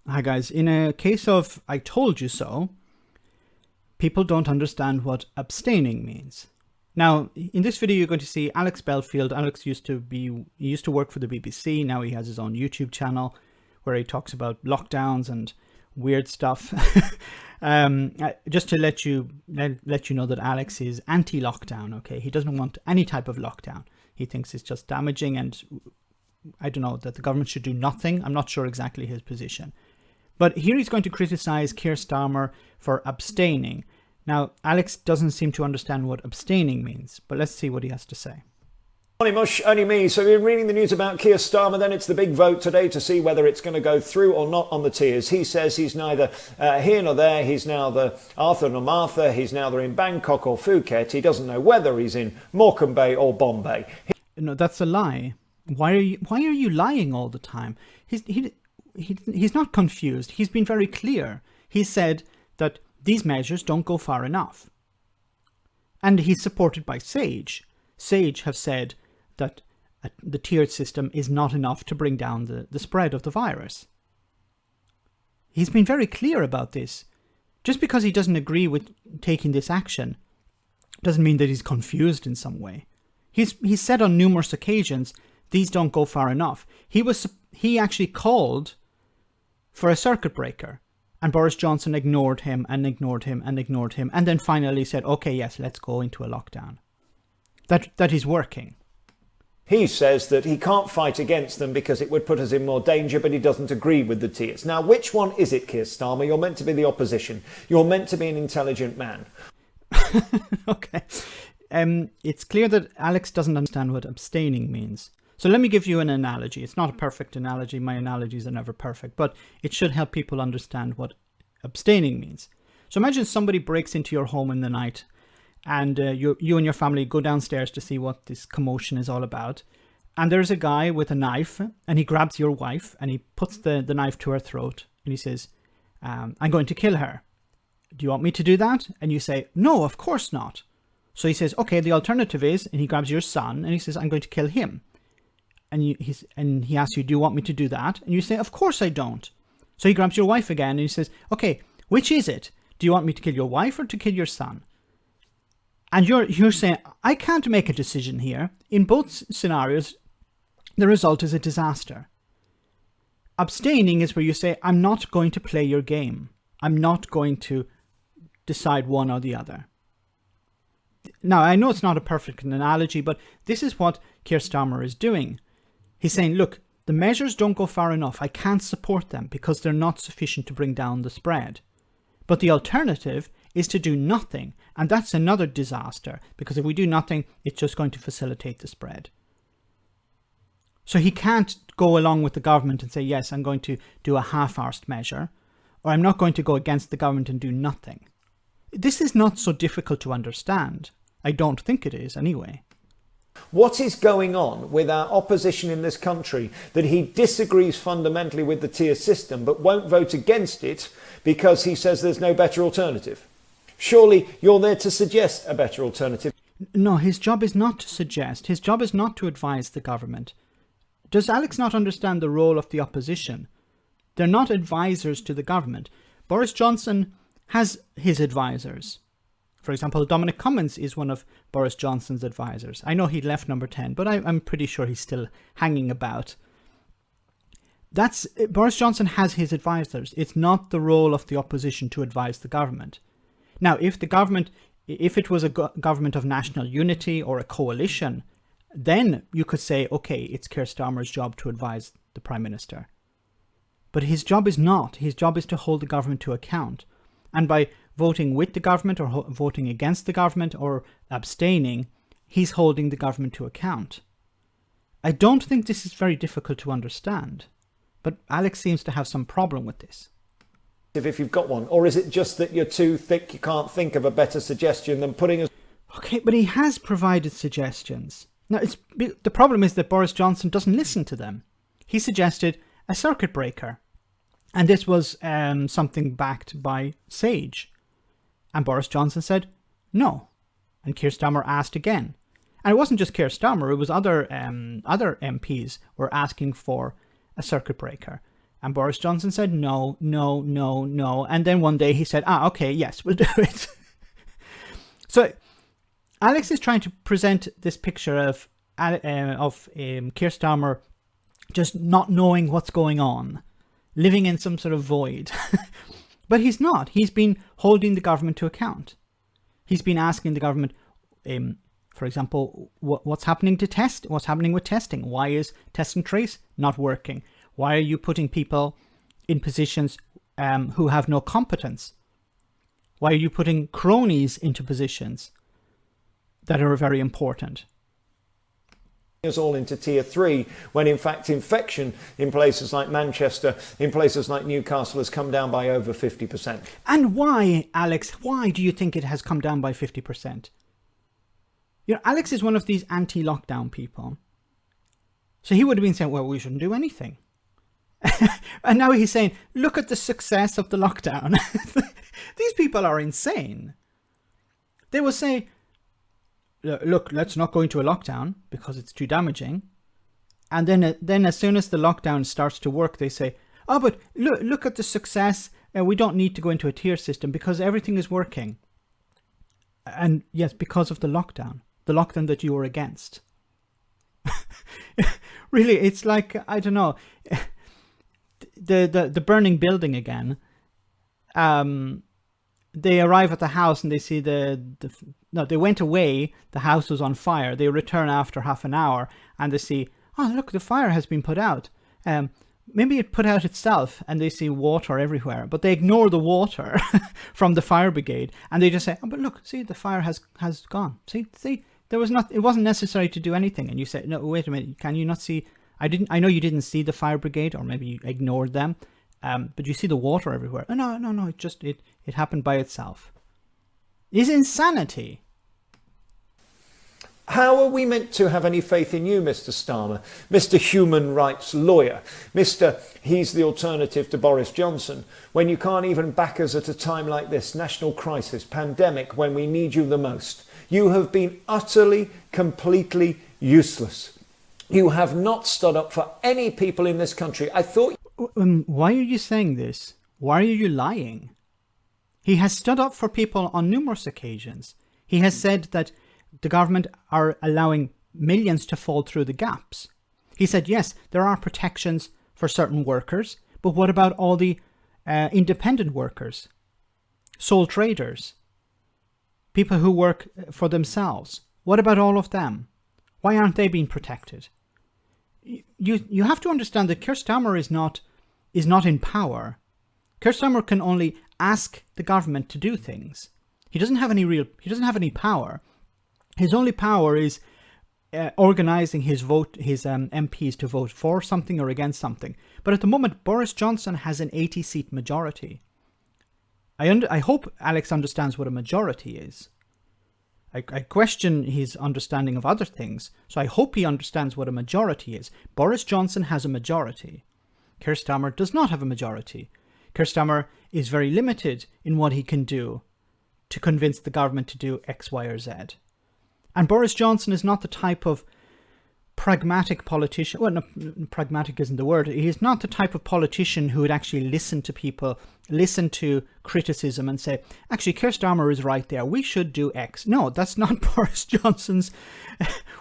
Hi guys, in a case of I told you so, people don't understand what abstaining means. Now, in this video, you're going to see Alex Belfield. Alex used to work for the BBC. Now he has his own YouTube channel where he talks about lockdowns and weird stuff. Just to let you know that Alex is anti-lockdown. Okay, he doesn't want any type of lockdown. He thinks it's just damaging, and I don't know, that the government should do nothing. I'm not sure exactly his position. But here he's going to criticize Keir Starmer for abstaining. Now, Alex doesn't seem to understand what abstaining means, but let's see what he has to say. Morning Mush, only me. So we've been reading the news about Keir Starmer. Then it's the big vote today to see whether it's going to go through or not on the tiers. He says he's neither here nor there. He's neither Arthur nor Martha. He's neither in Bangkok or Phuket. He doesn't know whether he's in Morecambe Bay or Bombay. No, that's a lie. Why are you lying all the time? He's not confused. He's been very clear. He said that these measures don't go far enough. And he's supported by SAGE. SAGE have said that the tiered system is not enough to bring down the spread of the virus. He's been very clear about this. Just because he doesn't agree with taking this action doesn't mean that he's confused in some way. He's said on numerous occasions, these don't go far enough. He actually called for a circuit breaker, and Boris Johnson ignored him and ignored him and ignored him, and then finally said, okay, yes, let's go into a lockdown. That is working. He says that he can't fight against them because it would put us in more danger, but he doesn't agree with the tiers. Now, which one is it, Keir Starmer? You're meant to be the opposition. You're meant to be an intelligent man. Okay. It's clear that Alex doesn't understand what abstaining means. So let me give you an analogy. It's not a perfect analogy. My analogies are never perfect, but it should help people understand what abstaining means. So imagine somebody breaks into your home in the night, and you and your family go downstairs to see what this commotion is all about. And there's a guy with a knife, and he grabs your wife, and he puts the knife to her throat, and he says, I'm going to kill her. Do you want me to do that? And you say, no, of course not. So he says, okay, the alternative is, and he grabs your son, and he says, I'm going to kill him. And he asks you, do you want me to do that? And you say, of course I don't. So he grabs your wife again, and he says, okay, which is it? Do you want me to kill your wife or to kill your son? And you're saying, I can't make a decision here. In both scenarios, the result is a disaster. Abstaining is where you say, I'm not going to play your game. I'm not going to decide one or the other. Now, I know it's not a perfect analogy, but this is what Keir Starmer is doing. He's saying, look, the measures don't go far enough. I can't support them because they're not sufficient to bring down the spread. But the alternative is to do nothing. And that's another disaster, because if we do nothing, it's just going to facilitate the spread. So he can't go along with the government and say, yes, I'm going to do a half-arsed measure, or I'm not going to go against the government and do nothing. This is not so difficult to understand. I don't think it is anyway. What is going on with our opposition in this country that he disagrees fundamentally with the tier system but won't vote against it because he says there's no better alternative? Surely you're there to suggest a better alternative. No, his job is not to suggest. His job is not to advise the government. Does Alex not understand the role of the opposition? They're not advisors to the government. Boris Johnson has his advisors. For example, Dominic Cummings is one of Boris Johnson's advisors. I know he left Number 10, but I'm pretty sure he's still hanging about. Boris Johnson has his advisors. It's not the role of the opposition to advise the government. Now, if it was a government of national unity or a coalition, then you could say, okay, it's Keir Starmer's job to advise the Prime Minister. But his job is not. His job is to hold the government to account. And by voting with the government or voting against the government or abstaining, he's holding the government to account. I don't think this is very difficult to understand, but Alex seems to have some problem with this. If you've got one, or is it just that you're too thick, you can't think of a better suggestion than putting us... Okay, but he has provided suggestions. Now, the problem is that Boris Johnson doesn't listen to them. He suggested a circuit breaker, and this was something backed by SAGE. And Boris Johnson said, no. And Keir Starmer asked again. And it wasn't just Keir Starmer, it was other MPs were asking for a circuit breaker. And Boris Johnson said, no, no, no, no. And then one day he said, okay, yes, we'll do it. So Alex is trying to present this picture of Keir Starmer just not knowing what's going on, living in some sort of void. But he's not. He's been holding the government to account. He's been asking the government, for example, what's happening to test? What's happening with testing? Why is test and trace not working? Why are you putting people in positions who have no competence? Why are you putting cronies into positions that are very important? Us all into tier 3, when in fact infection in places like Manchester, in places like Newcastle, has come down by over 50%. And why, Alex, why do you think it has come down by 50%? You know, Alex is one of these anti-lockdown people. So he would have been saying, well, we shouldn't do anything. And now he's saying, look at the success of the lockdown. These people are insane. They will say, look, let's not go into a lockdown because it's too damaging. And then as soon as the lockdown starts to work, they say, oh, but look at the success. We don't need to go into a tier system because everything is working. And yes, because of the lockdown that you were against. Really, it's like, I don't know, the burning building again. They arrive at the house and they see they went away, the house was on fire. They return after half an hour and they see, oh, look, the fire has been put out. Maybe it put out itself, and they see water everywhere, but they ignore the water from the fire brigade and they just say, oh, but look, see, the fire has gone. See, it wasn't necessary to do anything. And you say, no, wait a minute, can you not see? I know you didn't see the fire brigade, or maybe you ignored them. But you see the water everywhere. Oh, no, it happened by itself. It's insanity. How are we meant to have any faith in you, Mr. Starmer, Mr. Human Rights Lawyer, Mr. He's the alternative to Boris Johnson, when you can't even back us at a time like this, national crisis, pandemic, when we need you the most? You have been utterly, completely useless. You have not stood up for any people in this country. I thought... Why are you saying this? Why are you lying? He has stood up for people on numerous occasions. He has said that the government are allowing millions to fall through the gaps. He said, yes, there are protections for certain workers, but what about all the independent workers, sole traders, people who work for themselves? What about all of them? Why aren't they being protected? You have to understand that Keir Starmer is not in power. Keir Starmer can only ask the government to do things. He doesn't have any power. His only power is organising his MPs to vote for something or against something. But at the moment, Boris Johnson has an 80-seat majority. I hope Alex understands what a majority is. I question his understanding of other things, so I hope he understands what a majority is. Boris Johnson has a majority. Keir Starmer does not have a majority. Keir Starmer is very limited in what he can do to convince the government to do X, Y, or Z. And Boris Johnson is not the type of pragmatic politician. Well, no, pragmatic isn't the word. He is not the type of politician who would actually listen to people, listen to criticism and say, actually, Keir Starmer is right there. We should do X. No, that's not Boris Johnson's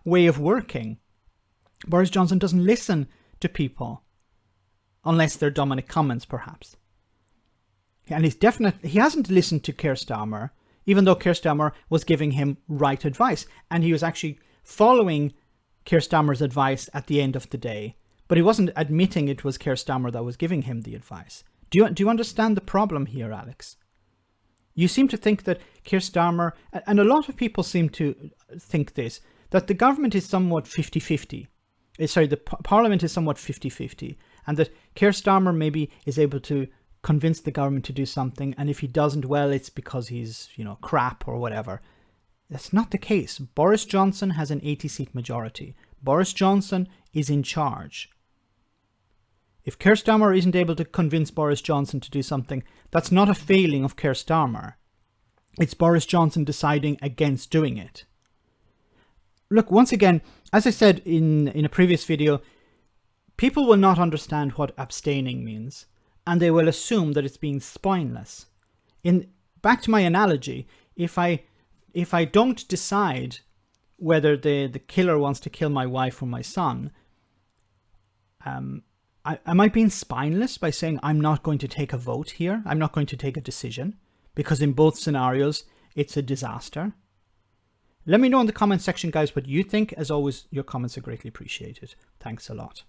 way of working. Boris Johnson doesn't listen to people unless they're Dominic Cummings, perhaps. And he hasn't listened to Keir Starmer, even though Keir Starmer was giving him right advice. And he was actually following Keir Starmer's advice at the end of the day. But he wasn't admitting it was Keir Starmer that was giving him the advice. Do you understand the problem here, Alex? You seem to think that Keir Starmer, and a lot of people seem to think this, that the government is somewhat 50-50. Sorry, the Parliament is somewhat 50-50. And that Keir Starmer maybe is able to convince the government to do something, and if he doesn't, well, it's because he's, crap or whatever. That's not the case. Boris Johnson has an 80-seat majority. Boris Johnson is in charge. If Keir Starmer isn't able to convince Boris Johnson to do something, that's not a failing of Keir Starmer. It's Boris Johnson deciding against doing it. Look, once again, as I said in a previous video, people will not understand what abstaining means, and they will assume that it's being spineless. Back to my analogy, if I don't decide whether the killer wants to kill my wife or my son, am I being spineless by saying I'm not going to take a vote here? I'm not going to take a decision, because in both scenarios it's a disaster. Let me know in the comment section, guys, what you think. As always, your comments are greatly appreciated. Thanks a lot.